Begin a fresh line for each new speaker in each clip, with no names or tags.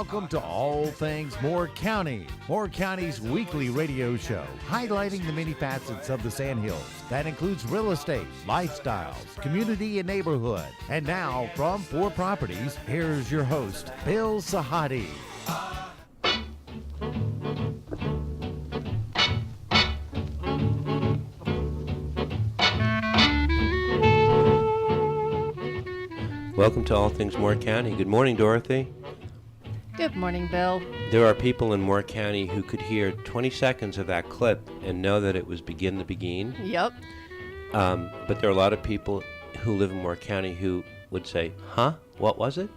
Welcome to All Things Moore County, Moore County's weekly radio show, highlighting the many facets of the Sandhills. That includes real estate, lifestyles, community, and neighborhood. And now, from 4 Properties, here's your host, Bill Sahadi.
Welcome to All Things Moore County. Good morning, Dorothy.
Good morning, Bill.
There are people in Moore County who could hear 20 seconds of that clip and know that it was Begin the Begin.
Yep.
But there are a lot of people who live in Moore County who would say, huh? What was it?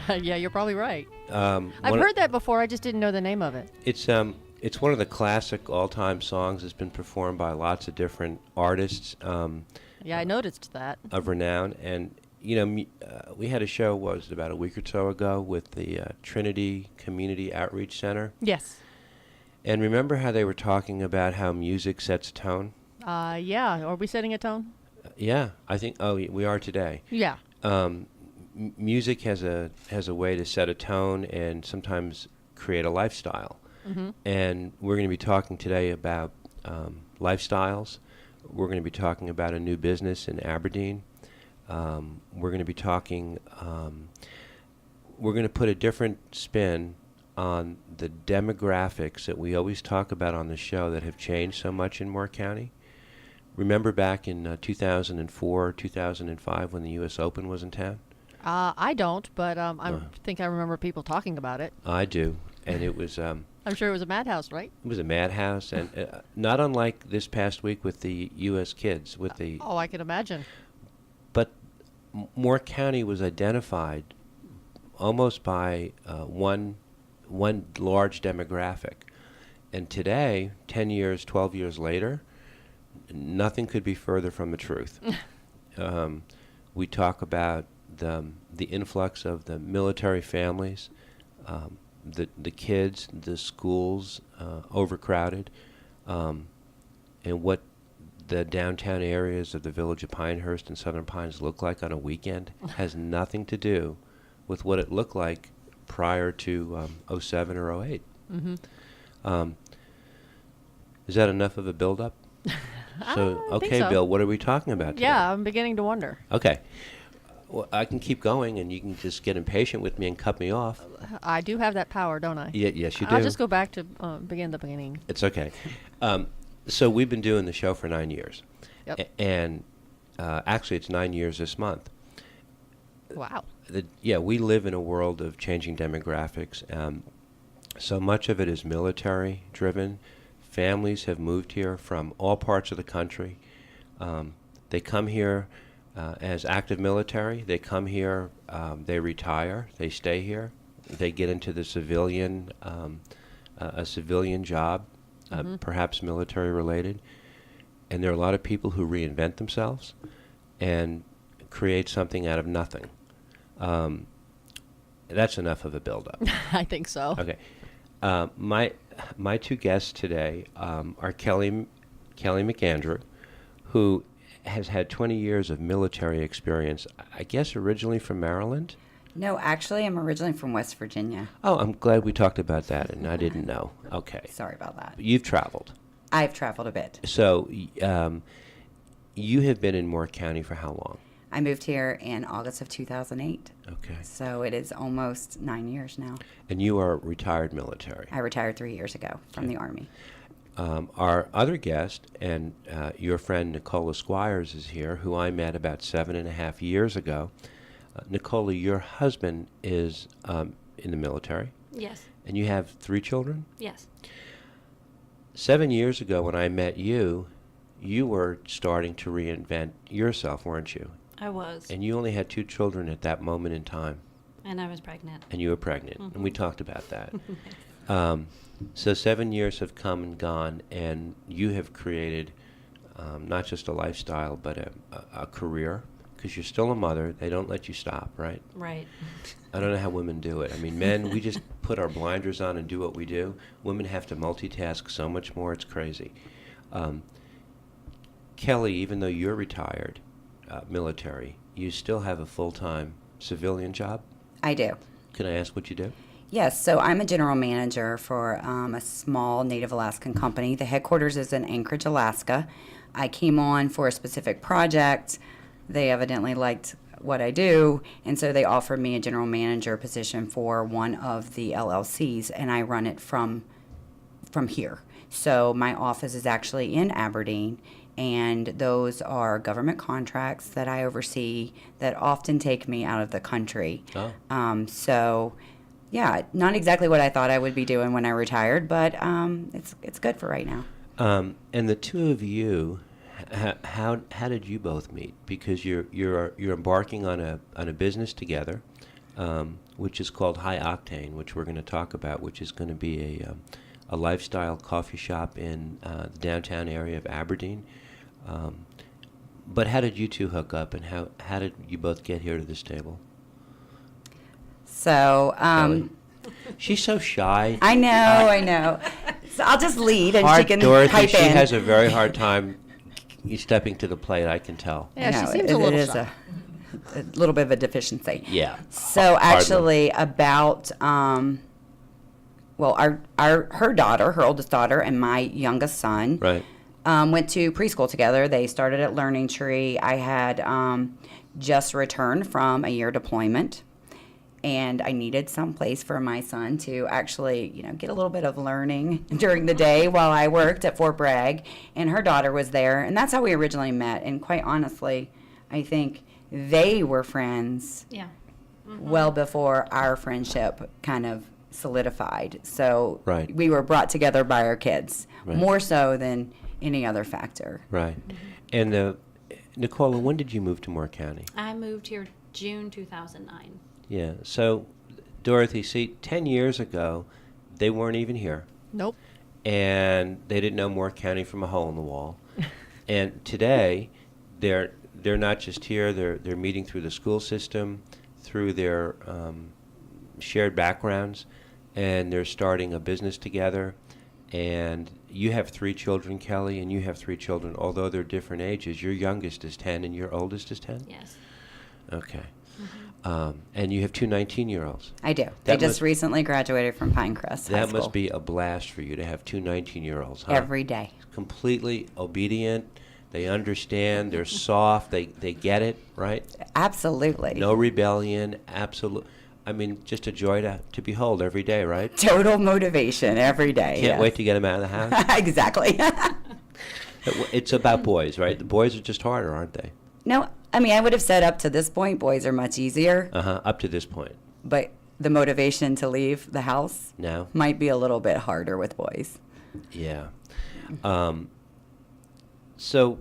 Yeah, you're probably right. I've heard that before. I just didn't know the name of it.
It's one of the classic all-time songs. It's been performed by lots of different artists.
Yeah, I noticed that.
Of renown. And you know, we had a show, was it about a week or so ago, with the Trinity Community Outreach Center.
Yes.
And remember how they were talking about how music sets a tone?
Yeah. Are we setting a tone?
Yeah, I think. Oh, we are today.
Yeah.
Music has a way to set a tone and sometimes create a lifestyle. Mm-hmm. And we're going to be talking today about lifestyles. We're going to be talking about a new business in Aberdeen. We're going to be talking, we're going to put a different spin on the demographics that we always talk about on the show that have changed so much in Moore County. Remember back in 2004, 2005 when the U.S. Open was in town?
I don't, but I think I remember people talking about it.
I do, and it was...
I'm sure it was a madhouse, right?
It was a madhouse, and not unlike this past week with the U.S. kids. With the
oh, I can imagine.
But Moore County was identified almost by one large demographic. And today, 10 years, 12 years later, nothing could be further from the truth. We talk about the influx of the military families, the kids, the schools overcrowded, and what the downtown areas of the village of Pinehurst and Southern Pines look like on a weekend has nothing to do with what it looked like prior to 07 or 08. Mm-hmm. Is that enough of a build-up? Okay,
so.
Bill, what are we talking about today?
Yeah, I'm beginning to wonder.
Okay. Well, I can keep going, and you can just get impatient with me and cut me off.
I do have that power, don't I?
Yes, you do.
I'll just go back to begin the beginning.
It's okay. So we've been doing the show for 9 years.
Yep.
And actually, it's 9 years this month.
Wow.
We live in a world of changing demographics. So much of it is military-driven. Families have moved here from all parts of the country. They come here as active military. They come here, they retire, they stay here. They get into the civilian, a civilian job. Perhaps military-related, and there are a lot of people who reinvent themselves and create something out of nothing. That's enough of a build-up.
I think so.
Okay. My two guests today are Kelly McAndrew, who has had 20 years of military experience, I guess originally from Maryland?
No, actually, I'm originally from West Virginia.
Oh, I'm glad we talked about that, and I didn't know. Okay.
Sorry about that.
But you've traveled.
I've traveled a bit.
So you have been in Moore County for how long?
I moved here in August of 2008.
Okay.
So it is almost 9 years now.
And you are retired military.
I retired 3 years ago from the Army.
Our other guest, and your friend Nicola Squires is here, who I met about 7.5 years ago. Nicola, your husband is in the military.
Yes.
And you have 3 children?
Yes.
7 years ago when I met you, you were starting to reinvent yourself, weren't you?
I was.
And you only had 2 children at that moment in time.
And I was pregnant.
And you were pregnant.
Mm-hmm.
And we talked about that. So 7 years have come and gone, and you have created not just a lifestyle, but a career. Because you're still a mother, they don't let you stop, right?
Right.
I don't know how women do it. I mean, men, we just put our blinders on and do what we do. Women have to multitask so much more, it's crazy. Kelly, even though you're retired military, you still have a full-time civilian job?
I do.
Can I ask what you do?
Yes, so I'm a general manager for a small Native Alaskan company. The headquarters is in Anchorage, Alaska. I came on for a specific project. They evidently liked what I do, and so they offered me a general manager position for one of the LLCs, and I run it from here. So my office is actually in Aberdeen, and those are government contracts that I oversee that often take me out of the country. So, yeah, not exactly what I thought I would be doing when I retired, but it's good for right now.
And the two of you, how did you both meet? Because you're embarking on a business together, which is called High Octane, which we're going to talk about, which is going to be a lifestyle coffee shop in the downtown area of Aberdeen. But how did you two hook up, and how did you both get here to this table?
So,
she's so shy.
I know. So I'll just lead, and she can
Dorothy,
pipe
she
in.
has a very hard time stepping to the plate, I can tell.
Yeah,
No,
she seems a little shy.
a little bit of a deficiency.
Yeah.
So actually, about her daughter, her oldest daughter, and my youngest son,
Right.
went to preschool together. They started at Learning Tree. I had just returned from a year deployment, and I needed some place for my son to actually, get a little bit of learning during the day while I worked at Fort Bragg. And her daughter was there, and that's how we originally met. And quite honestly, I think they were friends well before our friendship kind of solidified. So
Right.
we were brought together by our kids,
Right.
more so than any other factor.
Right. And Nicola, when did you move to Moore County?
I moved here June 2009.
Yeah. So, Dorothy, see, 10 years ago, they weren't even here.
Nope.
And they didn't know Moore County from a hole in the wall. And today, they're not just here, they're meeting through the school system, through their shared backgrounds, and they're starting a business together. And you have 3 children, Kelly, and you have 3 children, although they're different ages. Your youngest is 10 and your oldest is 10?
Yes.
Okay. And you have 2 19-year-olds.
I do.
That
They just
must-
recently graduated from Pinecrest High
That
School.
must be a blast for you to have 2 19-year-olds, huh?
Every day.
Completely obedient. They understand. They're soft. They get it, right?
Absolutely.
No rebellion. Absolute. I mean, just a joy to behold every day, right?
Total motivation every day.
Can't
yes.
wait to get them out of the house.
Exactly.
It's about boys, right? The boys are just harder, aren't they?
No, I mean, I would have said up to this point, boys are much easier,
Up to this point.
but the motivation to leave the house
Now?
might be a little bit harder with boys.
Yeah. So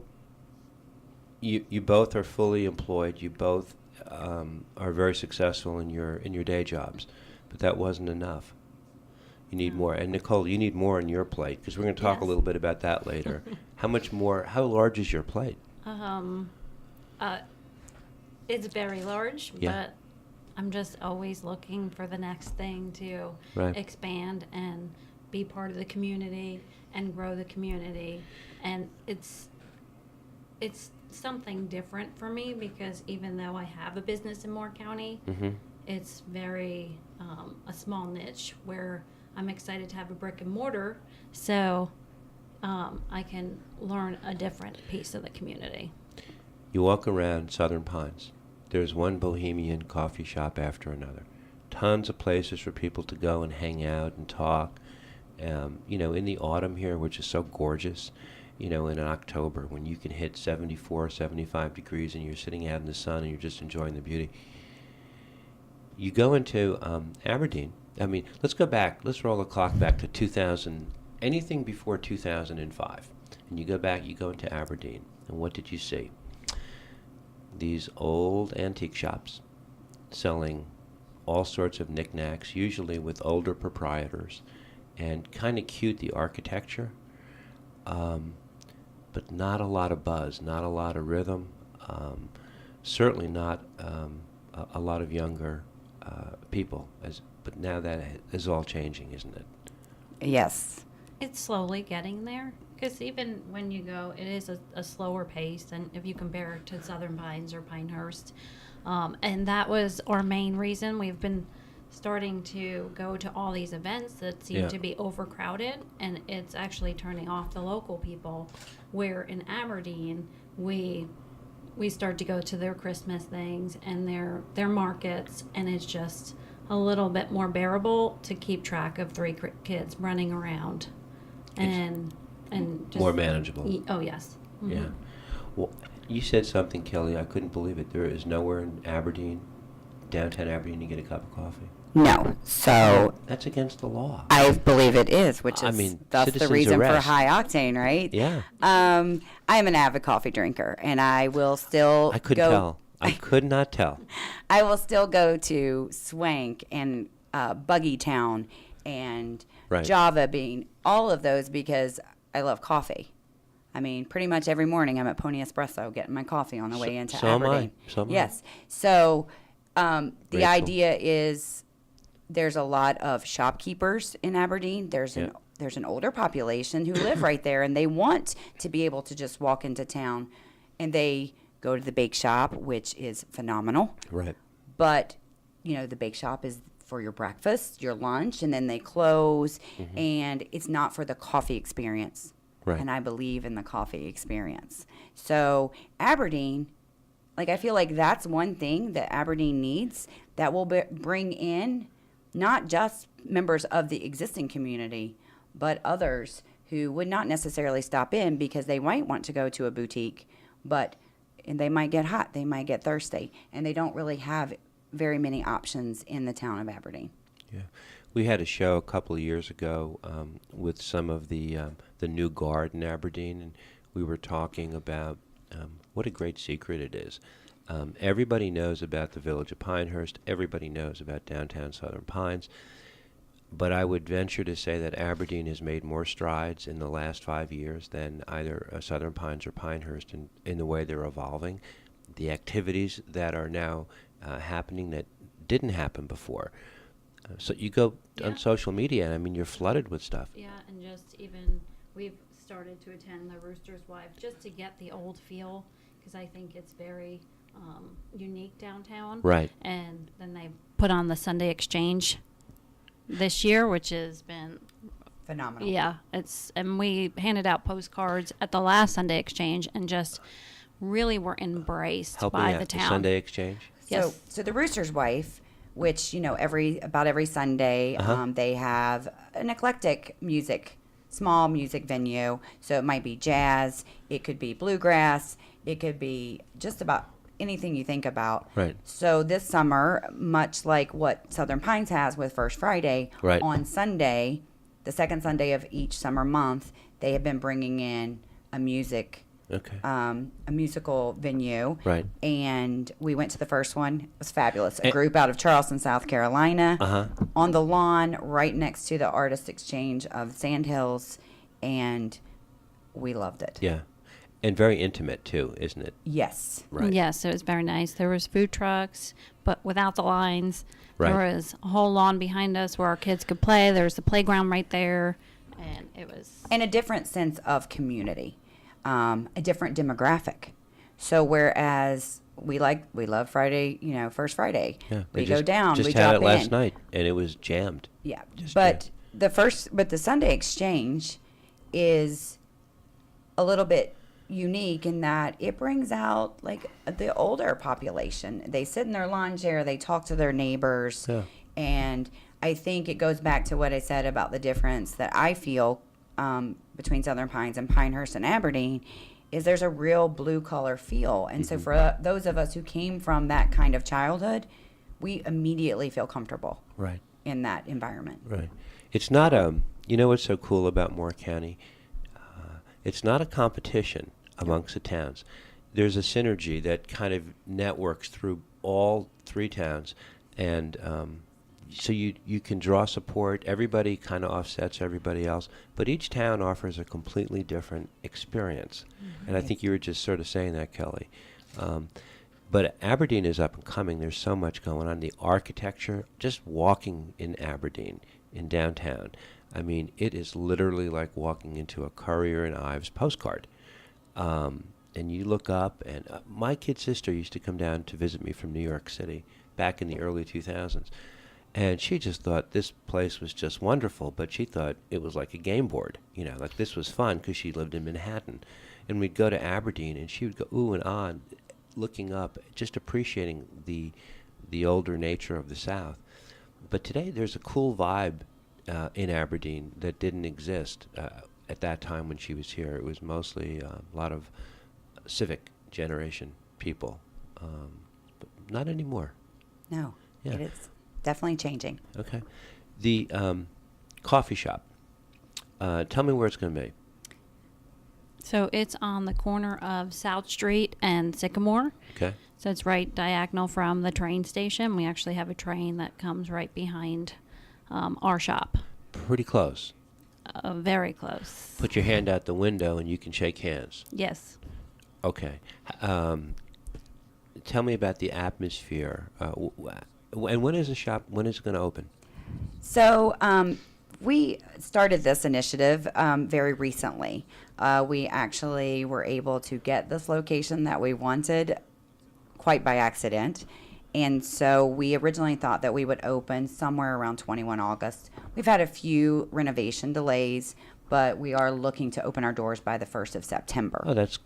you both are fully employed. You both are very successful in your day jobs, but that wasn't enough. You need more. And Nicole, you need more on your plate, because we're going to talk a
Yes.
little bit about that later. How much more? How large is your plate?
It's very large,
Yeah.
but I'm just always looking for the next thing to
Right.
expand and be part of the community and grow the community. And it's something different for me, because even though I have a business in Moore County,
Mm-hmm.
it's very a small niche where I'm excited to have a brick and mortar, so I can learn a different piece of the community.
You walk around Southern Pines. There's one bohemian coffee shop after another. Tons of places for people to go and hang out and talk. In the autumn here, which is so gorgeous, in October, when you can hit 74, 75 degrees and you're sitting out in the sun and you're just enjoying the beauty. You go into Aberdeen. I mean, let's go back. Let's roll the clock back to 2000, anything before 2005. And you go into Aberdeen. And what did you see? These old antique shops selling all sorts of knickknacks, usually with older proprietors, and kind of cute, the architecture, but not a lot of buzz, not a lot of rhythm, certainly not a lot of younger people. But now that is all changing, isn't it?
Yes.
It's slowly getting there, because even when you go, it is a slower pace than if you compare it to Southern Pines or Pinehurst. And that was our main reason. We've been starting to go to all these events that seem to be overcrowded, and it's actually turning off the local people. Where in Aberdeen, we start to go to their Christmas things and their markets, and it's just a little bit more bearable to keep track of 3 kids running around, and just
more manageable.
Oh yes. Mm-hmm.
Yeah. Well, you said something, Kelly. I couldn't believe it. There is nowhere in Aberdeen, downtown Aberdeen, you get a cup of coffee.
No. So
That's against the law.
I believe it is, which
I
is
mean,
thus the
citizens
reason
arrest.
for high octane, right?
Yeah.
I am an avid coffee drinker, and I will still
I could tell. I could not tell.
I will still go to Swank and Buggy Town and
Right.
Java Bean, all of those, because I love coffee. I mean, pretty much every morning I'm at Pony Espresso getting my coffee on the way into
so am I.
Aberdeen.
So am I.
Yes. So the
Grateful.
idea is there's a lot of shopkeepers in Aberdeen. There's
Yeah.
an older population who live right there, and they want to be able to just walk into town, and they go to the bake shop, which is phenomenal.
Right.
But the bake shop is for your breakfast, your lunch, and then they close, and it's not for the coffee experience.
Right.
And I believe in the coffee experience. So Aberdeen, I feel like that's one thing that Aberdeen needs that will bring in not just members of the existing community, but others who would not necessarily stop in because they might want to go to a boutique, and they might get hot, they might get thirsty, and they don't really have very many options in the town of Aberdeen.
Yeah. We had a show a couple of years ago with some of the new guard in Aberdeen, and we were talking about what a great secret it is. Everybody knows about the village of Pinehurst. Everybody knows about downtown Southern Pines. But I would venture to say that Aberdeen has made more strides in the last 5 years than either Southern Pines or Pinehurst in the way they're evolving. The activities that are now happening that didn't happen before. So you go on social media, and I mean, you're flooded with stuff.
Yeah, and just even we've started to attend the Rooster's Wife just to get the old feel, because I think it's very unique downtown.
Right.
And then they put on the Sunday Exchange this year, which has been
Phenomenal.
yeah. And we handed out postcards at the last Sunday Exchange, and just really were embraced
Help
by
me
the
out.
town.
The Sunday Exchange.
Yes.
So the Rooster's Wife, which every Sunday, they have an eclectic small music venue. So it might be jazz, it could be bluegrass, it could be just about anything you think about.
Right.
So this summer, much like what Southern Pines has with First Friday,
Right.
on Sunday, the second Sunday of each summer month, they have been bringing in a musical venue.
Right.
And we went to the first one. It was fabulous. A group out of Charleston, South Carolina, on the lawn right next to the Artist Exchange of Sandhills, and we loved it.
Yeah. And very intimate, too, isn't it?
Yes.
Right.
Yes, it was very nice. There was food trucks, but without the lines.
Right.
There was a whole lawn behind us where our kids could play. There was the playground right there, and it was...
And a different sense of community, a different demographic. So whereas we love Friday, First Friday,
Yeah.
we
They
go down,
just
we
had
drop
it last
in.
night, and it was jammed.
Yeah,
Just
but the Sunday Exchange is a little bit unique in that it brings out the older population. They sit in their lawn chair, they talk to their neighbors,
Yeah.
and I think it goes back to what I said about the difference that I feel between Southern Pines and Pinehurst and Aberdeen is there's a real blue collar feel. And so for those of us who came from that kind of childhood, we immediately feel comfortable
Right.
in that environment.
Right. It's not what's so cool about Moore County? It's not a competition amongst the towns. There's a synergy that kind of networks through all 3 towns, and so you can draw support. Everybody kind of offsets everybody else, but each town offers a completely different experience. And I think you were just sort of saying that, Kelly. But Aberdeen is up and coming. There's so much going on. The architecture, just walking in Aberdeen, in downtown, I mean, it is literally like walking into a Currier and Ives postcard. And you look up, and my kid sister used to come down to visit me from New York City back in the early 2000s. And she just thought this place was just wonderful, but she thought it was like a game board, like this was fun because she lived in Manhattan. And we'd go to Aberdeen, and she would go ooh and ah, looking up, just appreciating the older nature of the South. But today there's a cool vibe in Aberdeen that didn't exist at that time when she was here. It was mostly a lot of civic generation people, but not anymore.
No,
Yeah.
it is definitely changing.
Okay. The coffee shop. Tell me where it's going to be.
So it's on the corner of South Street and Sycamore.
Okay.
So it's right diagonal from the train station. We actually have a train that comes right behind our shop.
Pretty close.
Very close.
Put your hand out the window and you can shake hands.
Yes.
Okay. Tell me about the atmosphere. And when is the shop? When is it going to open?
So we started this initiative very recently. We actually were able to get this location that we wanted quite by accident. And so we originally thought that we would open somewhere around 21 August. We've had a few renovation delays, but we are looking to open our doors by the 1st of September.
Oh, that's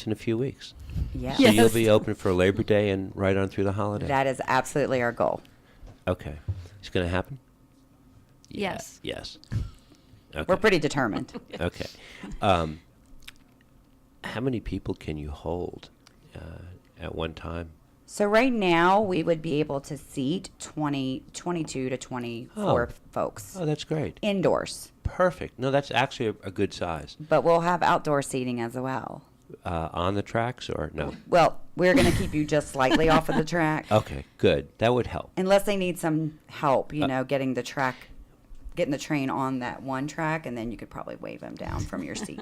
in a few weeks.
Yeah.
So
Yes.
you'll be open for Labor Day and right on through the holiday?
That is absolutely our goal.
Okay. It's going to happen?
Yes.
Yes. Okay.
We're pretty determined.
Okay. How many people can you hold at one time?
So right now we would be able to seat 22 to 24 folks
Oh, that's great.
indoors,
Perfect. No, that's actually a good size.
but we'll have outdoor seating as well.
On the tracks or no?
Well, we're going to keep you just slightly off of the track.
Okay, good. That would help.
Unless they need some help, getting the train on that one track, and then you could probably wave them down from your seat.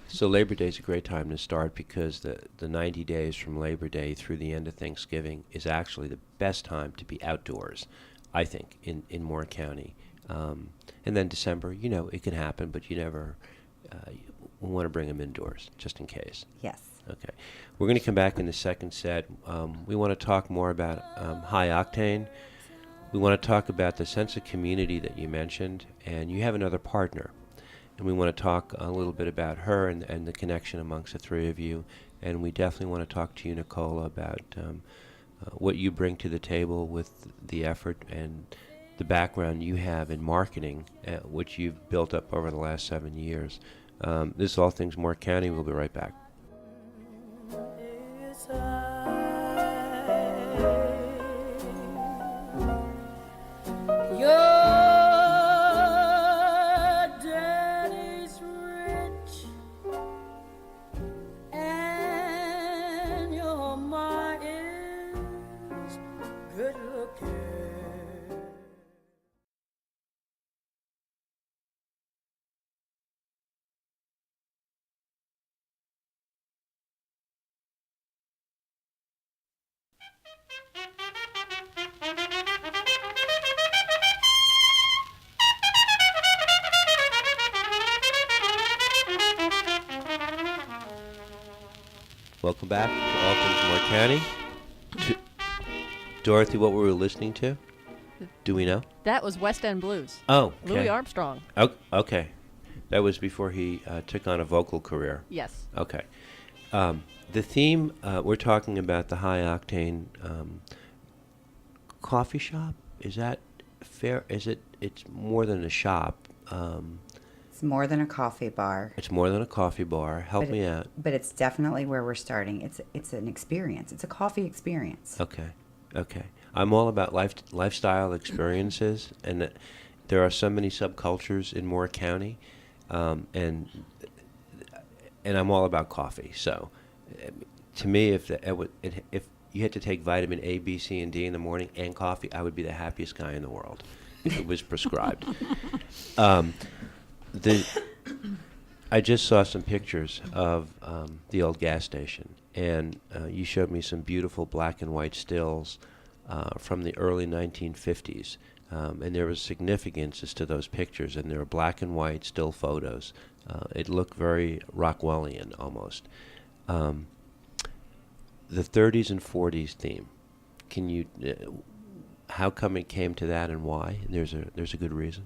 So Labor Day is a great time to start because the 90 days from Labor Day through the end of Thanksgiving is actually the best time to be outdoors, I think, in Moore County. And then December, it can happen, but you never want to bring them indoors just in case.
Yes.
Okay. We're going to come back in the second set. We want to talk more about High Octane. We want to talk about the sense of community that you mentioned, and you have another partner. And we want to talk a little bit about her and the connection amongst the three of you. And we definitely want to talk to you, Nicola, about what you bring to the table with the effort and the background you have in marketing, which you've built up over the last 7 years. This is All Things Moore County. We'll be right back. Welcome back to All Things Moore County. Dorothy, what were we listening to? Do we know?
That was West End Blues.
Oh, okay.
Louis Armstrong.
Okay. That was before he took on a vocal career.
Yes.
Okay. The theme, we're talking about the High Octane coffee shop. Is that fair? It's more than a shop.
It's more than a coffee bar.
It's more than a coffee bar. Help me out.
But it's definitely where we're starting. It's an experience. It's a coffee experience.
Okay. I'm all about lifestyle experiences, and there are so many subcultures in Moore County, and I'm all about coffee. So, to me, if you had to take vitamin A, B, C, and D in the morning and coffee, I would be the happiest guy in the world if it was prescribed. I just saw some pictures of the old gas station, and you showed me some beautiful black and white stills from the early 1950s, and there was significance as to those pictures, and they were black and white still photos. It looked very Rockwellian almost. The 30s and 40s theme. Can you? how come it came to that, and why? There's a good reason.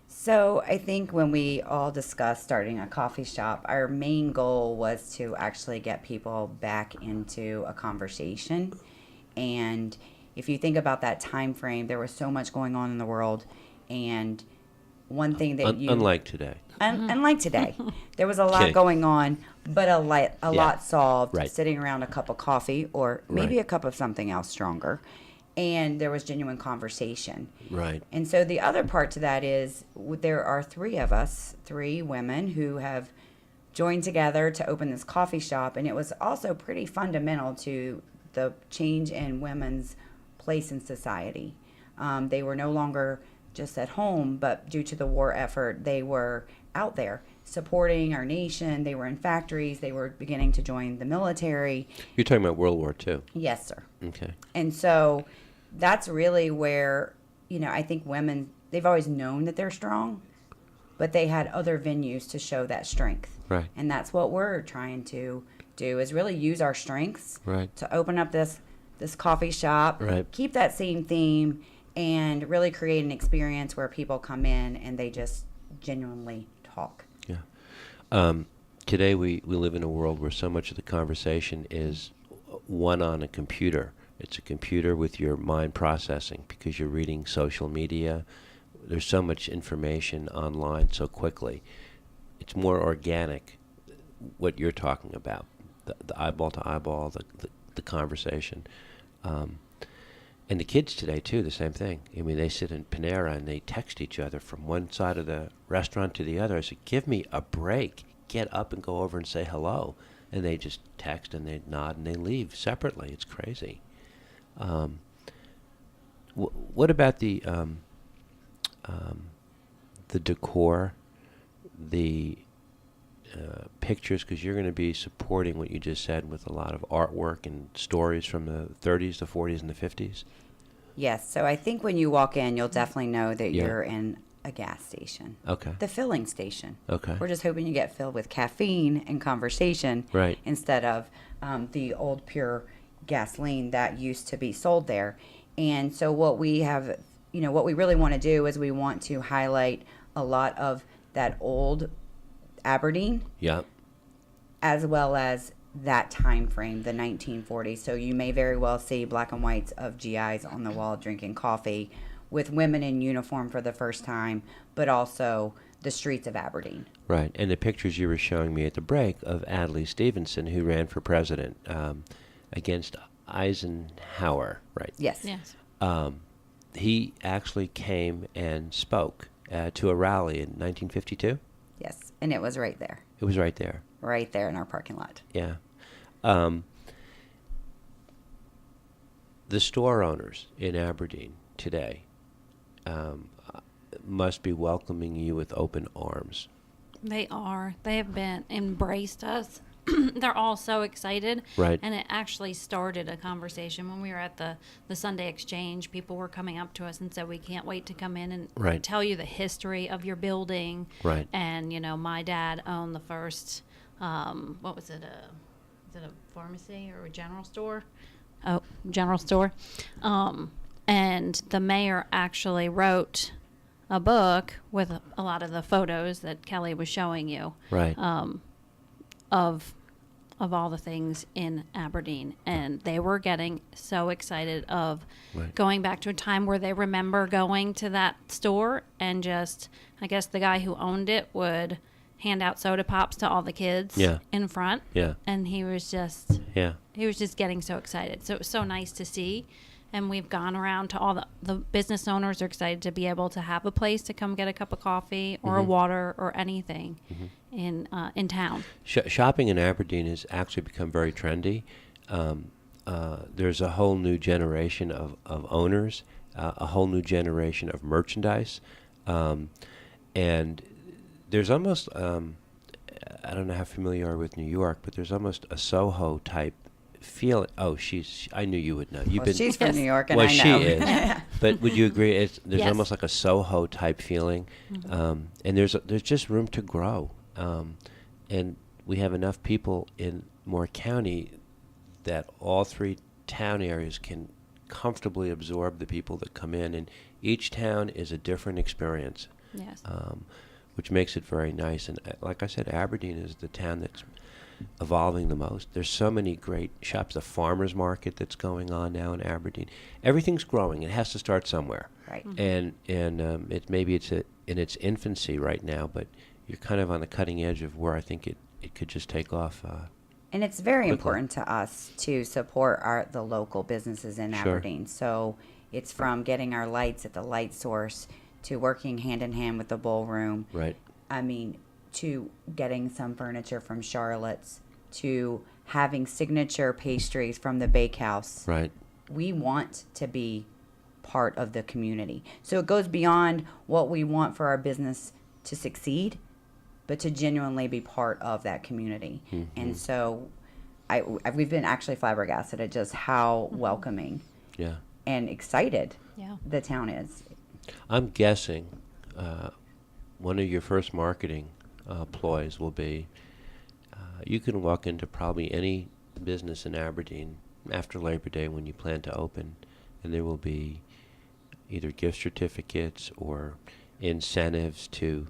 So I think when we all discussed starting a coffee shop, our main goal was to actually get people back into a conversation. And if you think about that time frame, there was so much going on in the world, and one thing that
unlike today.
Unlike today, there was a lot going on, but a lot solved sitting around a cup of coffee or maybe a cup of something else stronger. And there was genuine conversation.
Right.
And so the other part to that is there are three of us, three women, who have joined together to open this coffee shop. And it was also pretty fundamental to the change in women's place in society. They were no longer just at home, but due to the war effort, they were out there supporting our nation. They were in factories. They were beginning to join the military.
You're talking about World War II?
Yes, sir.
Okay.
And so that's really where, I think women, they've always known that they're strong, but they had other venues to show that strength.
Right.
And that's what we're trying to do, is really use our strengths to open up this coffee shop, keep that same theme, and really create an experience where people come in and they just genuinely talk.
Yeah. Today we live in a world where so much of the conversation is one on a computer. It's a computer with your mind processing because you're reading social media. There's so much information online so quickly. It's more organic, what you're talking about, the eyeball to eyeball, the conversation. And the kids today, too, the same thing. I mean, they sit in Panera and they text each other from one side of the restaurant to the other. I said, give me a break. Get up and go over and say hello. And they just text and they nod and they leave separately. It's crazy. What about the decor, the pictures, because you're going to be supporting what you just said with a lot of artwork and stories from the 30s, the 40s, and the 50s?
Yes. So I think when you walk in, you'll definitely know that you're in a gas station.
Okay.
The filling station.
Okay.
We're just hoping you get filled with caffeine and conversation instead of the old pure gasoline that used to be sold there. And so what we have, what we really want to do is we want to highlight a lot of that old Aberdeen, as well as that time frame, the 1940s. So you may very well see black and whites of GIs on the wall drinking coffee with women in uniform for the first time, but also the streets of Aberdeen.
Right, and the pictures you were showing me at the break of Adlai Stevenson, who ran for president against Eisenhower, right?
Yes.
He actually came and spoke to a rally in 1952?
Yes, and it was right there.
It was right there.
Right there in our parking lot.
Yeah. The store owners in Aberdeen today must be welcoming you with open arms.
They are. They have embraced us. They're all so excited.
Right.
And it actually started a conversation when we were at the Sunday Exchange. People were coming up to us and said, we can't wait to come in and tell you the history of your building.
Right.
And, my dad owned the first, what was it, is it a pharmacy or a general store? Oh, general store. And the mayor actually wrote a book with a lot of the photos that Kelly was showing you.
Right.
Of all the things in Aberdeen, and they were getting so excited of going back to a time where they remember going to that store and just, I guess the guy who owned it would hand out soda pops to all the kids in front.
Yeah.
And he was just getting so excited. So it was so nice to see. And we've gone around to all the business owners are excited to be able to have a place to come get a cup of coffee or a water or anything in town.
Shopping in Aberdeen has actually become very trendy. There's a whole new generation of owners, a whole new generation of merchandise. And there's almost, I don't know how familiar you are with New York, but there's almost a Soho type feel. Oh, I knew you would know.
She's from New York, and
well,
I know.
She is. But would you agree? There's almost like a Soho type feeling, and there's just room to grow, and we have enough people in Moore County that all three town areas can comfortably absorb the people that come in. And each town is a different experience.
Yes.
Which makes it very nice. And like I said, Aberdeen is the town that's evolving the most. There's so many great shops. The farmers market that's going on now in Aberdeen. Everything's growing. It has to start somewhere.
Right.
And it's in its infancy right now, but you're kind of on the cutting edge of where I think it could just take off.
And it's very
quickly.
important to us to support the local businesses in
Sure.
Aberdeen. So it's from getting our lights at the light source to working hand in hand with the ballroom.
Right.
I mean, to getting some furniture from Charlotte's, to having signature pastries from the bakehouse.
Right.
We want to be part of the community. So it goes beyond what we want for our business to succeed, but to genuinely be part of that community.
Mm-hmm.
And so we've been actually flabbergasted at just how welcoming
Yeah.
and excited
Yeah.
the town is.
I'm guessing one of your first marketing ploys will be you can walk into probably any business in Aberdeen after Labor Day when you plan to open, and there will be either gift certificates or incentives to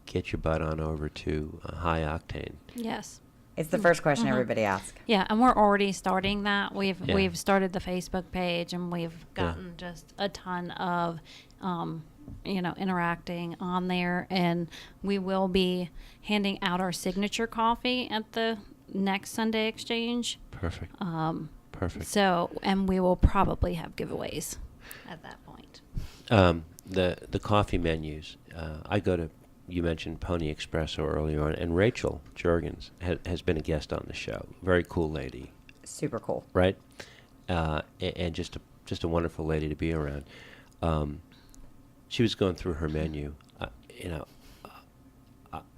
get your butt on over to High Octane.
Yes.
It's the first question everybody asks.
Yeah, and we're already starting that.
Yeah.
We've started the Facebook page, and we've gotten just a ton of, interacting on there. And we will be handing out our signature coffee at the next Sunday exchange.
Perfect. Perfect.
So, and we will probably have giveaways at that point.
The coffee menus. I go to. You mentioned Pony Espresso earlier on, and Rachel Jurgens has been a guest on the show. Very cool lady,
Super cool.
right? And just a wonderful lady to be around. She was going through her menu.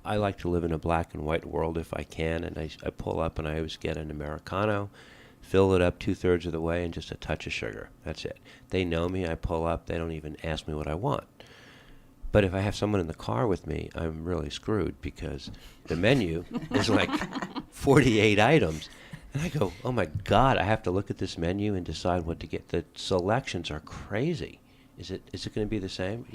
I like to live in a black and white world if I can, and I pull up and I always get an Americano, fill it up 2/3 of the way, and just a touch of sugar. That's it. They know me. I pull up. They don't even ask me what I want. But if I have someone in the car with me, I'm really screwed because the menu is like 48 items. And I go, oh my God, I have to look at this menu and decide what to get. The selections are crazy. Is it going to be the same?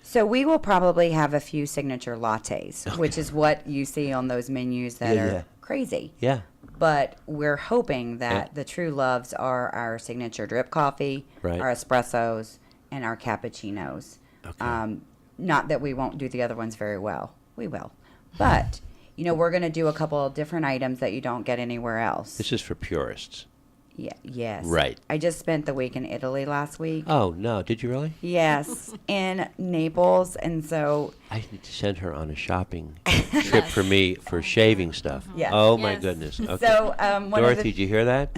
So we will probably have a few signature lattes, which is what you see on those menus that are crazy.
Yeah.
But we're hoping that the true loves are our signature drip coffee,
Right.
our espressos, and our cappuccinos.
Okay.
Not that we won't do the other ones very well. We will. But, we're going to do a couple of different items that you don't get anywhere else.
This is for purists.
Yeah. Yes.
Right.
I just spent the week in Italy last week.
Oh, no. Did you really?
Yes. In Naples. And so
I need to send her on a shopping trip for me for shaving stuff.
Yes.
Oh, my
Yes.
goodness. Okay.
So,
Dorothy, did you hear that?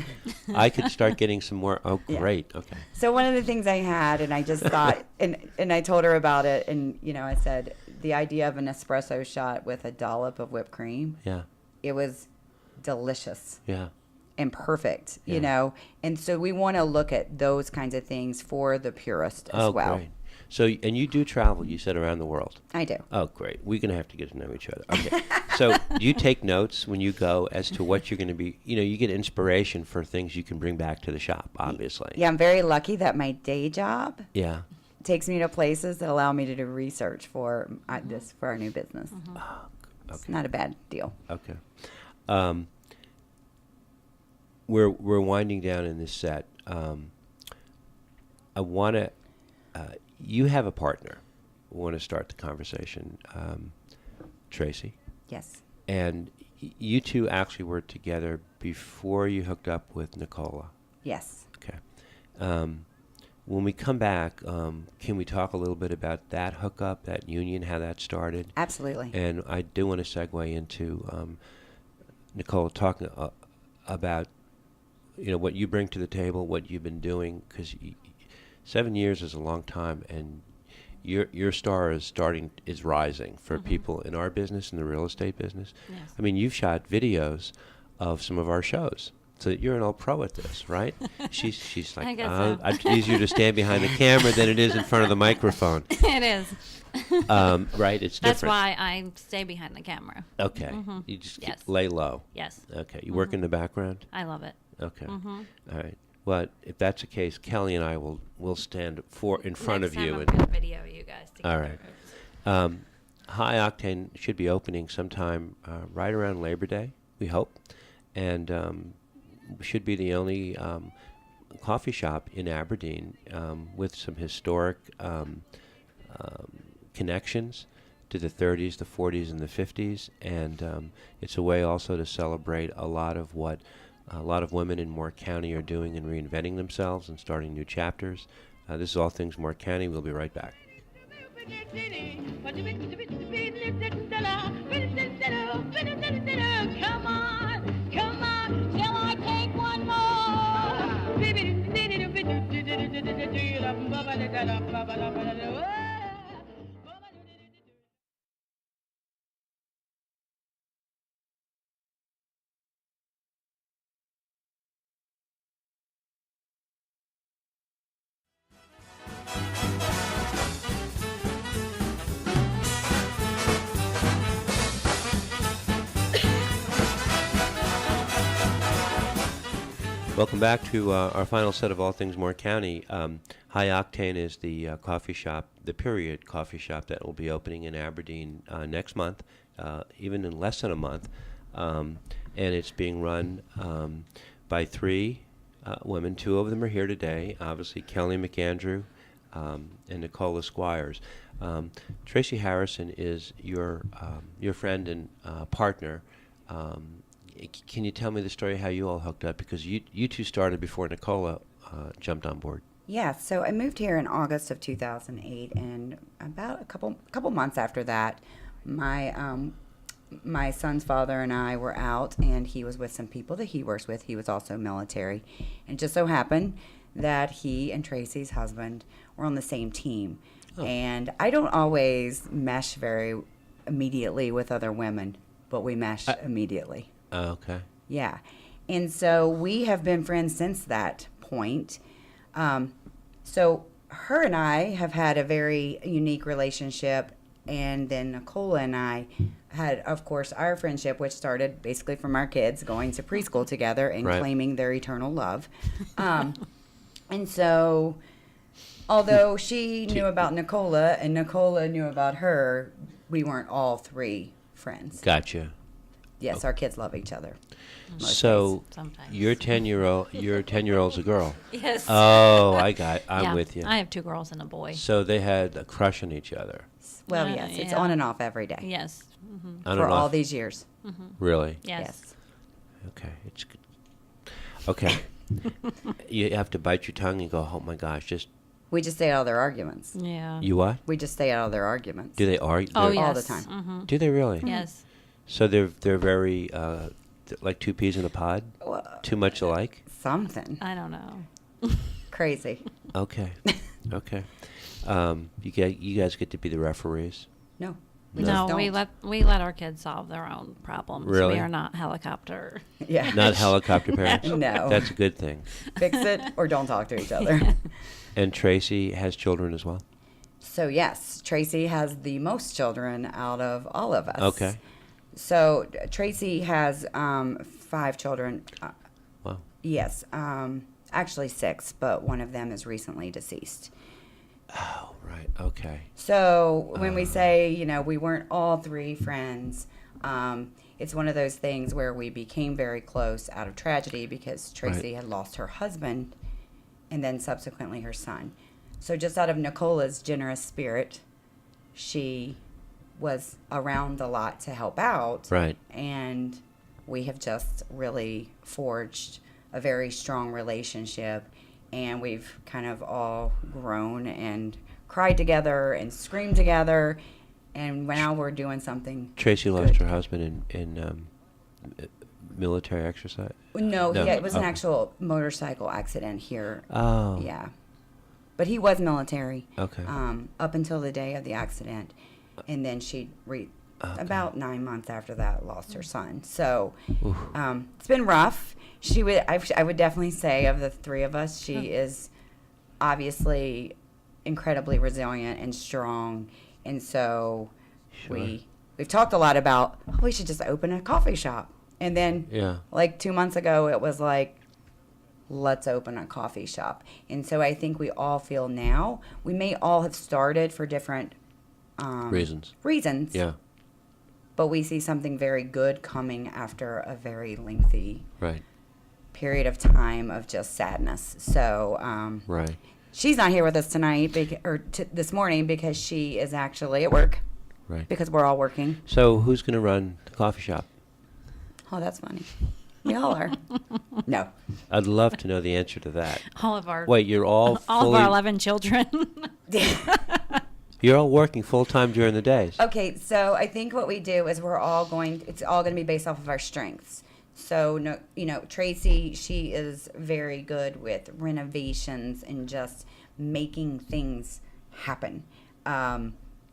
I could start getting some more. Oh,
Yeah.
great. Okay.
So one of the things I had, and I just thought, and I told her about it, and I said the idea of an espresso shot with a dollop of whipped cream.
Yeah.
It was delicious
Yeah.
and perfect,
Yeah.
And so we want to look at those kinds of things for the purist as well.
Great. So, and you do travel, you said, around the world.
I do.
Oh, great. We're going to have to get to know each other. Okay. So do you take notes when you go as to what you're going to be, you get inspiration for things you can bring back to the shop, obviously.
Yeah, I'm very lucky that my day job
Yeah.
takes me to places that allow me to do research for for our new business.
Oh,
It's
okay.
not a bad deal.
Okay. We're winding down in this set. I want to. You have a partner. We want to start the conversation, Tracy.
Yes.
And you two actually were together before you hooked up with Nicola.
Yes.
Okay. When we come back, can we talk a little bit about that hookup, that union, how that started?
Absolutely.
And I do want to segue into Nicola talking about what you bring to the table, what you've been doing, because 7 years is a long time, and your star is rising for people in our business, in the real estate business.
Yes.
I mean, you've shot videos of some of our shows, so you're an old pro at this, right? She's like,
I guess so.
it's easier to stand behind the camera than it is in front of the microphone.
It is.
Right? It's
That's
different.
why I stay behind the camera.
Okay. You just
Yes.
lay low.
Yes.
Okay. You work in the background?
I love it.
Okay. All right. But if that's the case, Kelly and I will stand in front
Next
of you.
time
And
I'm gonna video you guys together.
all right. High Octane should be opening sometime right around Labor Day, we hope, and should be the only coffee shop in Aberdeen with some historic connections to the 30s, the 40s, and the 50s, and it's a way also to celebrate a lot of what a lot of women in Moore County are doing and reinventing themselves and starting new chapters. This is All Things Moore County. We'll be right back.
Come on, come on, shall I take one more?
Welcome back to our final set of All Things Moore County. High Octane is the coffee shop, the period coffee shop that will be opening in Aberdeen next month, even in less than a month. And it's being run by three women. Two of them are here today, obviously Kelly McAndrew and Nicola Squires. Tracy Harrison is your friend and partner. Can you tell me the story how you all hooked up? Because you two started before Nicola jumped on board.
Yeah, so I moved here in August of 2008, and about a couple months after that, my son's father and I were out, and he was with some people that he works with. He was also military, and it just so happened that he and Tracy's husband were on the same team. Oh. And I don't always mesh very immediately with other women, but we mesh immediately.
Oh, okay.
Yeah. And so we have been friends since that point. So her and I have had a very unique relationship. And then Nicola and I had, of course, our friendship, which started basically from our kids going to preschool together and
right.
claiming their eternal love. And so, although she knew about Nicola and Nicola knew about her, we weren't all three friends.
Gotcha.
Yes, our kids love each other.
So
Sometimes.
your 10-year-old's a girl.
Yes.
Oh, I'm
Yeah,
with you.
I have 2 girls and a boy.
So they had a crush on each other.
Well, yes, it's
yeah.
on and off every day.
Yes.
On
For
and
all
off.
these years.
Really?
Yes.
Okay, it's good. Okay. You have to bite your tongue and go, oh my gosh,
We just stay out of their arguments.
Yeah.
you what?
We just stay out of their arguments.
Do they argue?
Oh, yes.
All the time.
Mm-hmm.
Do they really?
Yes.
So they're very like two peas in a pod?
Well,
Too much alike?
something
I don't know.
crazy.
Okay. Okay. You guys get to be the referees.
No,
No,
just
we
don't.
we let our kids solve their own problems.
Really?
We are not helicopter.
Yeah.
Not helicopter parents?
No.
That's a good thing.
Fix it or don't talk to each other.
And Tracy has children as well?
So yes, Tracy has the most children out of all of us.
Okay.
So Tracy has 5 children.
Wow.
Yes, actually 6, but one of them is recently deceased.
Oh, right. Okay.
So when we say, we weren't all 3 friends, it's one of those things where we became very close out of tragedy because Tracy had lost her husband and then subsequently her son. So just out of Nicola's generous spirit, she was around a lot to help out.
Right.
And we have just really forged a very strong relationship. And we've kind of all grown and cried together and screamed together. And now we're doing something.
Tracy lost
good.
her husband in military exercise?
No,
No.
it was an
Okay.
actual motorcycle accident here.
Oh.
Yeah. But he was military.
Okay.
Up until the day of the accident. And then she, about 9 months after that, lost her son. So it's been rough. I would definitely say of the 3 of us, she is obviously incredibly resilient and strong. And so
Sure.
we've talked a lot about, we should just open a coffee shop. And then,
Yeah.
like 2 months ago, it was like, let's open a coffee shop. And so I think we all feel now, we may all have started for different reasons.
Yeah.
But we see something very good coming after a very lengthy
Right.
period of time of just sadness. So
Right.
she's not here with us tonight, this morning, because she is actually at work.
Right.
Because we're all working.
So who's going to run the coffee shop?
Oh, that's funny. We all are. No.
I'd love to know the answer to that.
All of our
Wait, you're all
all
fully,
of our 11 children.
you're all working full time during the days.
Okay, so I think what we do is it's all going to be based off of our strengths. So, no, Tracy, she is very good with renovations and just making things happen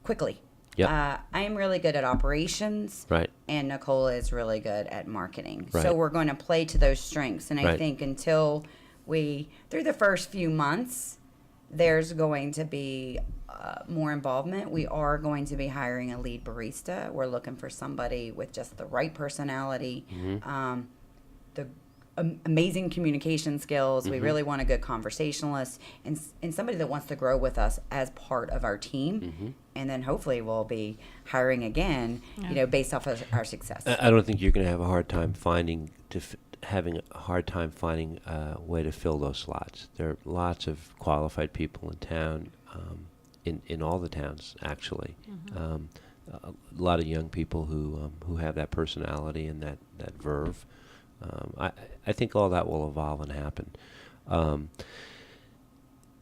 quickly.
Yep.
I'm really good at operations.
Right.
And Nicola is really good at marketing.
Right.
So we're going to play to those strengths. And I
Right.
think until through the first few months, there's going to be more involvement. We are going to be hiring a lead barista. We're looking for somebody with just the right personality, the amazing communication skills. We really want a good conversationalist and somebody that wants to grow with us as part of our team. And then hopefully we'll be hiring again, based off of our success.
I don't think you're going to have a hard time finding a way to fill those slots. There are lots of qualified people in town, in all the towns actually. A lot of young people who have that personality and that verve. I think all that will evolve and happen.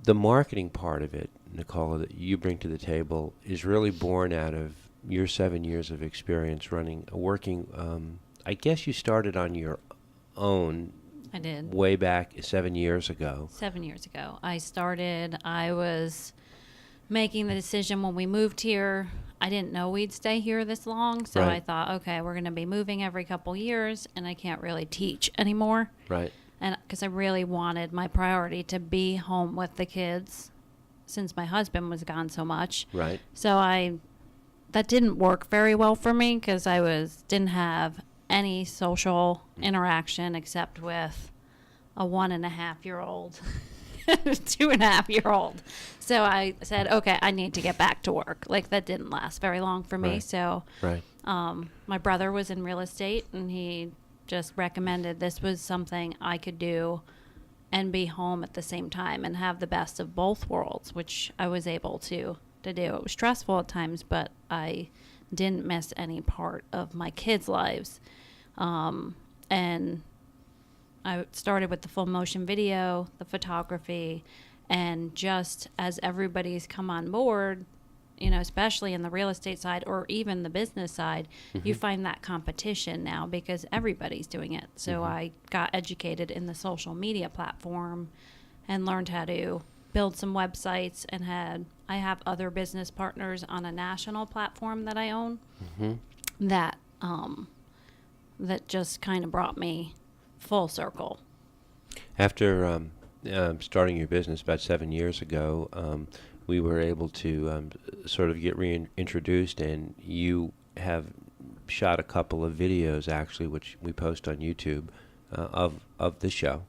The marketing part of it, Nicola, that you bring to the table is really born out of your 7 years of experience working. I guess you started on your own.
I did.
Way back 7 years ago.
7 years ago. I was making the decision when we moved here. I didn't know we'd stay here this long, so
Right.
I thought, okay, we're going to be moving every couple years, and I can't really teach anymore.
Right.
And because I really wanted my priority to be home with the kids since my husband was gone so much.
Right.
So that didn't work very well for me because didn't have any social interaction except with a 1.5-year-old, 2.5-year-old. So I said, okay, I need to get back to work. Like, that didn't last very long for me.
Right.
So
Right.
my brother was in real estate, and he just recommended this was something I could do and be home at the same time and have the best of both worlds, which I was able to do. It was stressful at times, but I didn't miss any part of my kids' lives. And I started with the full motion video, the photography, and just as everybody's come on board, especially in the real estate side or even the business side, you find that competition now because everybody's doing it. So I got educated in the social media platform and learned how to build some websites, and I have other business partners on a national platform that I own that just kind of brought me full circle.
After starting your business about 7 years ago, we were able to sort of get reintroduced, and you have shot a couple of videos actually, which we post on YouTube of the show.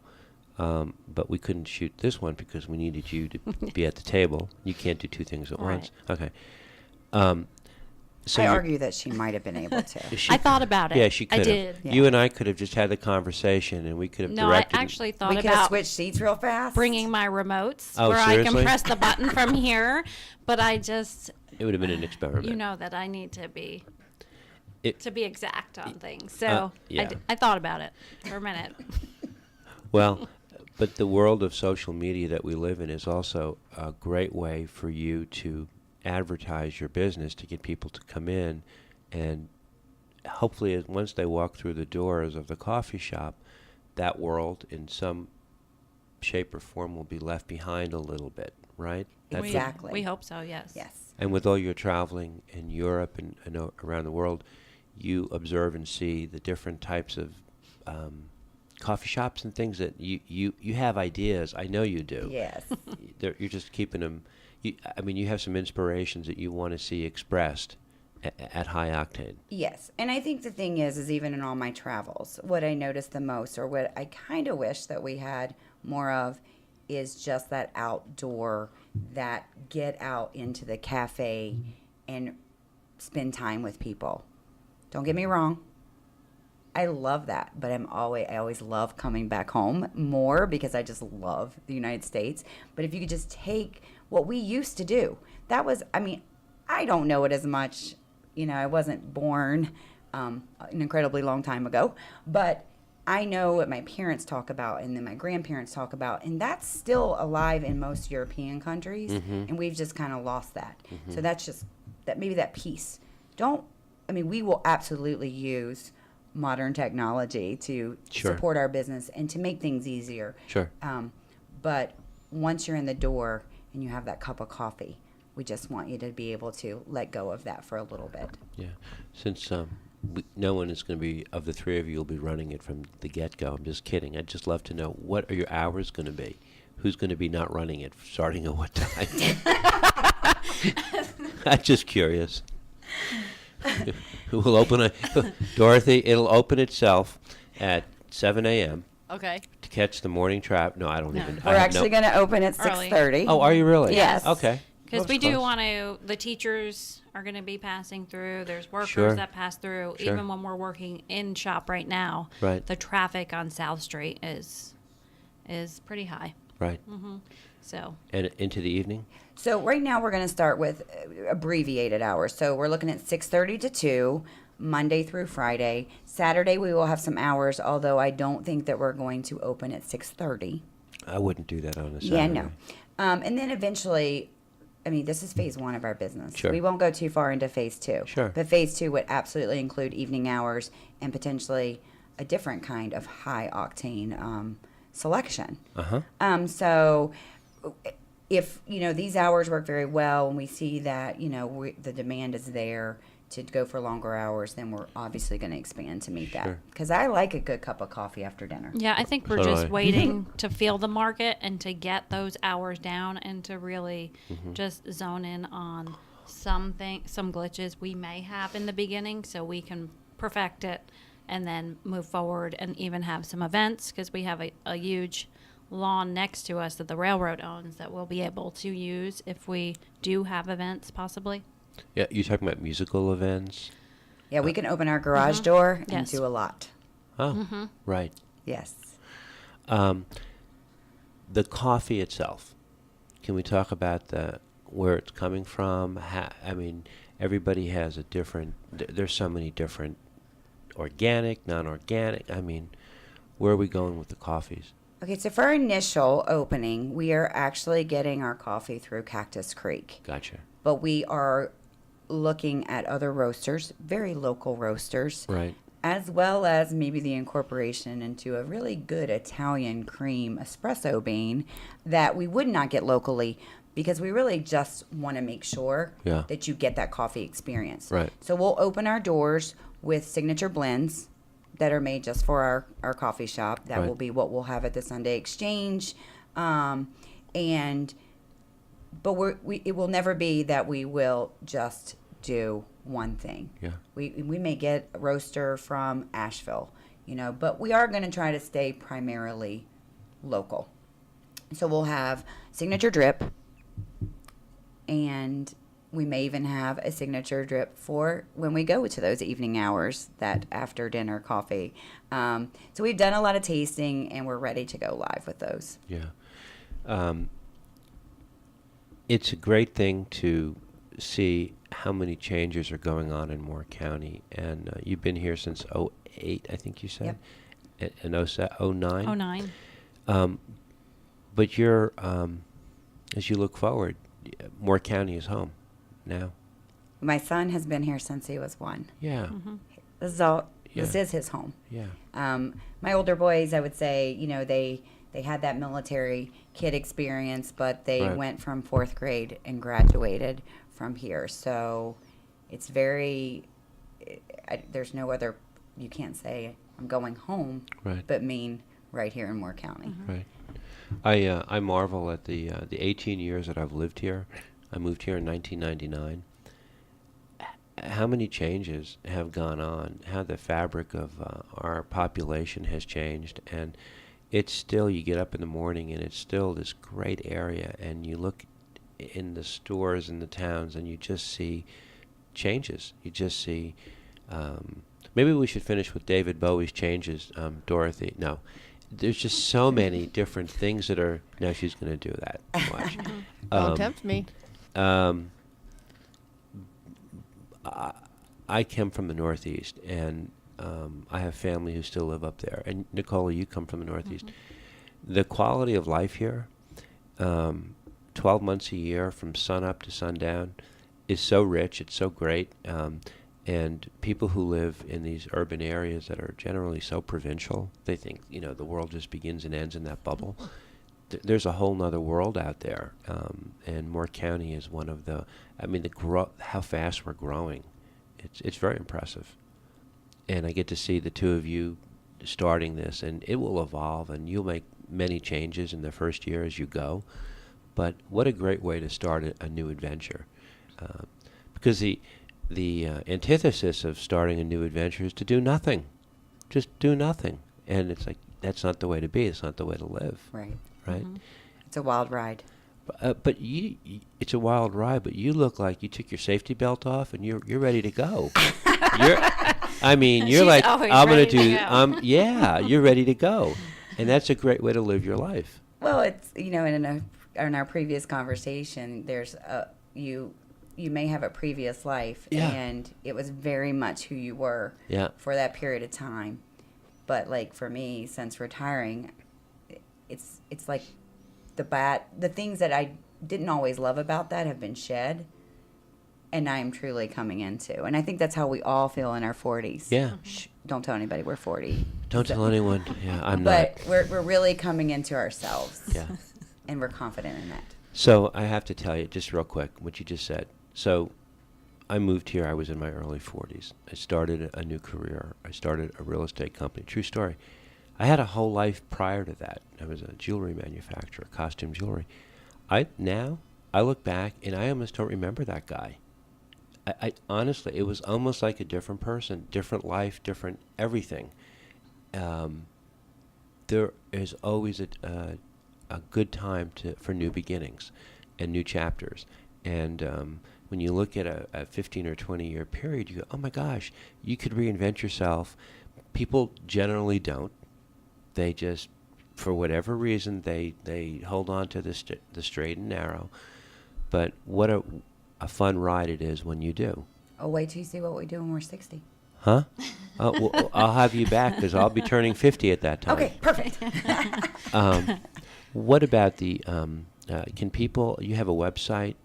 But we couldn't shoot this one because we needed you to be at the table. You can't do two things at once. Okay. So
I argue that she might have been able to.
I thought about it.
Yeah, she could have.
I did.
Yeah.
You and I could have just had the conversation, and we could have
No,
directed.
I actually thought
We could have
about
switched seats real fast.
bringing my remotes
Oh,
where I
seriously?
can press the button from here, but I just,
It would have been an experiment.
you know that I need to be
It-
exact on things. So
yeah.
I thought about it for a minute.
Well, but the world of social media that we live in is also a great way for you to advertise your business, to get people to come in, and hopefully once they walk through the doors of the coffee shop, that world in some shape or form will be left behind a little bit, right? That's
Exactly.
We hope so, yes.
Yes.
And with all your traveling in Europe and around the world, you observe and see the different types of coffee shops and things that you have ideas. I know you do.
Yes.
You're just keeping them. You have some inspirations that you want to see expressed, at high octane.
Yes, and I think the thing is even in all my travels, what I noticed the most, or what I kind of wish that we had more of, is just that outdoor, that get out into the cafe and spend time with people. Don't get me wrong, I love that, but I always love coming back home more because I just love the United States. But if you could just take what we used to do, that was, I mean, I don't know it as much. You know, I wasn't born an incredibly long time ago, but I know what my parents talk about and then my grandparents talk about, and that's still alive in most European countries, and we've just kind of lost that. So that's just that, maybe that piece. We will absolutely use modern technology to support our business and to make things easier.
Sure.
But once you're in the door and you have that cup of coffee, we just want you to be able to let go of that for a little bit.
Yeah. Since no one is going to be, of the three of you, will be running it from the get-go. I'm just kidding. I'd just love to know, what are your hours going to be? Who's going to be not running it, starting at what time? I'm just curious. Who will open Dorothy, it'll open itself at 7 a.m.
Okay.
to catch the morning traffic. No, I don't even.
We're actually going to open at
Early.
6:30.
Oh, are you really?
Yes.
Okay.
Because we
That's
do
close.
want to, the teachers are going to be passing through. There's workers
Sure.
that pass through.
Sure.
Even when we're working in shop right now,
Right.
the traffic on South Street is pretty high.
Right.
So
And into the evening?
So right now we're going to start with abbreviated hours. So we're looking at 6:30 to 2, Monday through Friday. Saturday we will have some hours, although I don't think that we're going to open at 6:30.
I wouldn't do that on a Saturday.
Yeah, no. And then eventually, this is phase 1 of our business.
Sure.
We won't go too far into phase 2.
Sure.
But phase 2 would absolutely include evening hours and potentially a different kind of high octane selection. So if, these hours work very well and we see that, the demand is there to go for longer hours, then we're obviously going to expand to meet that.
Sure.
Because I like a good cup of coffee after dinner.
yeah, I think we're
So do
just
I.
waiting to feel the market and to get those hours down and to really just zone in on some glitches we may have in the beginning so we can perfect it and then move forward and even have some events, because we have a huge lawn next to us that the railroad owns that we'll be able to use if we do have events possibly.
Yeah, you're talking about musical events?
Yeah, we can open our garage door and
Yes.
do a lot.
Oh, right.
Yes.
The coffee itself, can we talk about where it's coming from? Everybody has a different, there's so many different organic, non-organic. Where are we going with the coffees?
Okay, so for our initial opening, we are actually getting our coffee through Cactus Creek.
Gotcha.
But we are looking at other roasters, very local roasters,
Right.
as well as maybe the incorporation into a really good Italian cream espresso bean that we would not get locally, because we really just want to make sure
Yeah.
that you get that coffee experience.
Right.
So we'll open our doors with signature blends that are made just for our coffee shop. That
Right.
will be what we'll have at the Sunday Exchange. But it will never be that we will just do one thing.
Yeah.
We may get a roaster from Asheville, but we are going to try to stay primarily local. So we'll have signature drip, and we may even have a signature drip for when we go to those evening hours, that after dinner coffee. So we've done a lot of tasting, and we're ready to go live with those.
Yeah. It's a great thing to see how many changes are going on in Moore County. And you've been here since 2008, I think you said?
Yep.
And 2009?
09.
But you're, as you look forward, Moore County is home now.
My son has been here since he was 1.
Yeah.
This
Yeah.
is his home.
Yeah.
My older boys, I would say, they had that military kid experience, but they
Right.
went from 4th grade and graduated from here. So it's there's no other, you can't say I'm going home,
Right.
but mean right here in Moore County.
Right. I marvel at the 18 years that I've lived here. I moved here in 1999. how many changes have gone on, how the fabric of our population has changed, and it's still, you get up in the morning and it's still this great area, and you look in the stores in the towns and you just see changes. You just see, maybe we should finish with David Bowie's changes, Dorothy. No. There's just so many different things that are, now she's going to do that. Watch.
Don't tempt me.
I come from the Northeast, and I have family who still live up there. And Nicola, you come from the Northeast. The quality of life here, 12 months a year from sun up to sundown, is so rich. It's so great. And people who live in these urban areas that are generally so provincial, they think, the world just begins and ends in that bubble. There's a whole nother world out there. And Moore County is one of the, how fast we're growing. It's very impressive. And I get to see the two of you starting this, and it will evolve, and you'll make many changes in the first year as you go. But what a great way to start a new adventure. Because the antithesis of starting a new adventure is to do nothing. Just do nothing. And it's like, that's not the way to be. It's not the way to live.
Right.
Right?
It's a wild ride.
But it's a wild ride, but you look like you took your safety belt off and you're ready to go. You're
She's
like,
always
I'm going
ready
to
to
do,
go.
yeah, you're ready to go. And that's a great way to live your life.
Well, it's, in our previous conversation, there's you may have a previous life,
Yeah.
and it was very much who you were
Yeah.
for that period of time. But like for me, since retiring, it's like the things that I didn't always love about that have been shed, and I am truly coming into. And I think that's how we all feel in our 40s.
Yeah.
Shh, don't tell anybody we're 40.
Don't tell anyone. Yeah, I'm
But
not.
we're really coming into ourselves.
Yeah.
And we're confident in that.
So I have to tell you, just real quick, what you just said. So I moved here. I was in my early 40s. I started a new career. I started a real estate company. True story. I had a whole life prior to that. I was a jewelry manufacturer, costume jewelry. Now I look back and I almost don't remember that guy. I honestly, it was almost like a different person, different life, different everything. There is always a good time for new beginnings and new chapters. And when you look at a 15 or 20 year period, you go, oh my gosh, you could reinvent yourself. People generally don't. They just, for whatever reason, they hold on to the straight and narrow. But what a fun ride it is when you do.
Oh, wait till you see what we do when we're 60.
Huh? Well, I'll have you back because I'll be turning 50 at that time.
Okay, perfect.
What about can people, you have a website,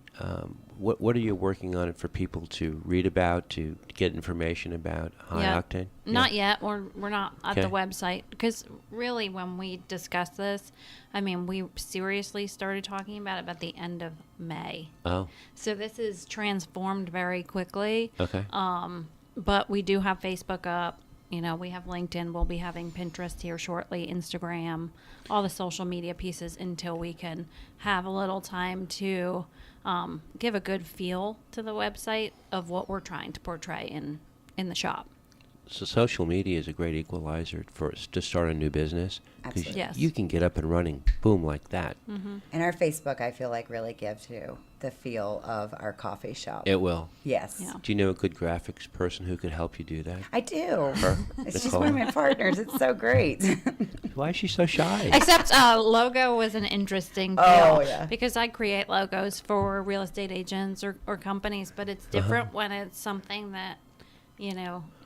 what are you working on for people to read about, to get information about High Octane?
Not yet. We're not at the
Okay.
website because really when we discussed this, we seriously started talking about it at the end of May.
Oh,
So this is transformed very quickly.
okay.
But we do have Facebook up. We have LinkedIn. We'll be having Pinterest here shortly, Instagram, all the social media pieces until we can have a little time to give a good feel to the website of what we're trying to portray in the shop.
So social media is a great equalizer to start a new business. 'Cause
Absolutely.
Yes.
you can get up and running, boom, like that.
And our Facebook, I feel like, really gives you the feel of our coffee shop.
It will.
Yes.
Yeah.
Do you know a good graphics person who could help you do that?
I do.
Her?
It's just
Nicole?
one of my partners. It's so great.
Why is she so shy?
Except logo was an interesting deal.
Oh, yeah.
Because I create logos for real estate agents or companies, but it's different when it's something that,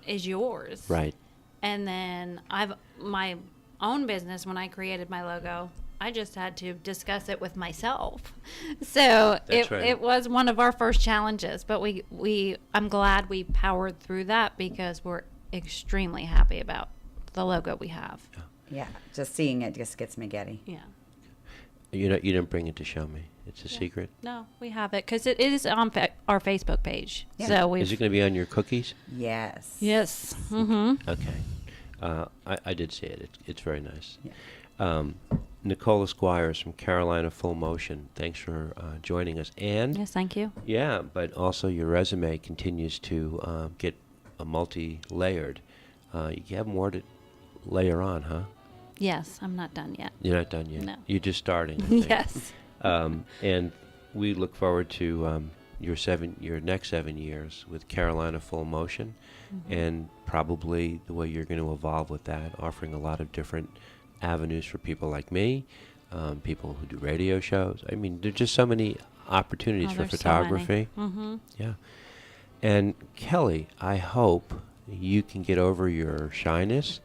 is yours.
Right.
And then my own business, when I created my logo, I just had to discuss it with myself. So
That's right.
it was one of our first challenges, but I'm glad we powered through that because we're extremely happy about the logo we have.
Yeah, just seeing it just gets me giddy.
Yeah.
You didn't bring it to show me. It's a secret.
No, we have it because it is on our Facebook page.
Yeah.
So we.
Is it going to be on your cookies?
Yes.
Yes. Mm-hmm.
Okay. I did see it. It's very nice.
Yeah.
Nicola Squires from Carolina Full Motion. Thanks for joining us. And
Yes, thank you.
yeah, but also your resume continues to get multi-layered. You have more to layer on, huh?
Yes, I'm not done yet.
You're not done yet.
No.
You're just starting. I think.
Yes.
And we look forward to your next 7 years with Carolina Full Motion, and probably the way you're going to evolve with that, offering a lot of different avenues for people like me, people who do radio shows. I mean, there's just so many opportunities for
There's
photography.
So many.
Yeah. And Kelly, I hope you can get over your shyness,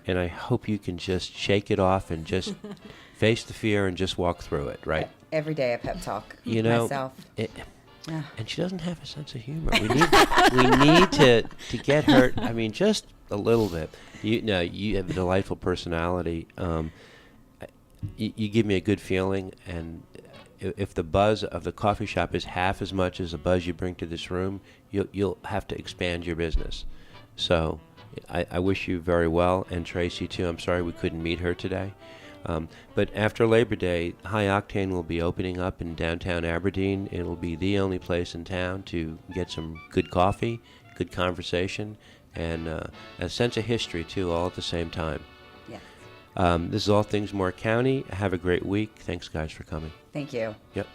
and I hope you can just shake it off and just face the fear and just walk through it, right?
Every day I pep talk
myself.
Yeah.
And she doesn't have a sense of humor. We need to get her. I mean, just a little bit. You have a delightful personality. You give me a good feeling, and if the buzz of the coffee shop is half as much as the buzz you bring to this room, you'll have to expand your business. So I wish you very well, and Tracy too. I'm sorry we couldn't meet her today. But after Labor Day, High Octane will be opening up in downtown Aberdeen. It'll be the only place in town to get some good coffee, good conversation, and a sense of history too, all at the same time.
Yeah.
This is All Things Moore County. Have a great week. Thanks, guys, for coming.
Thank you.
Yep.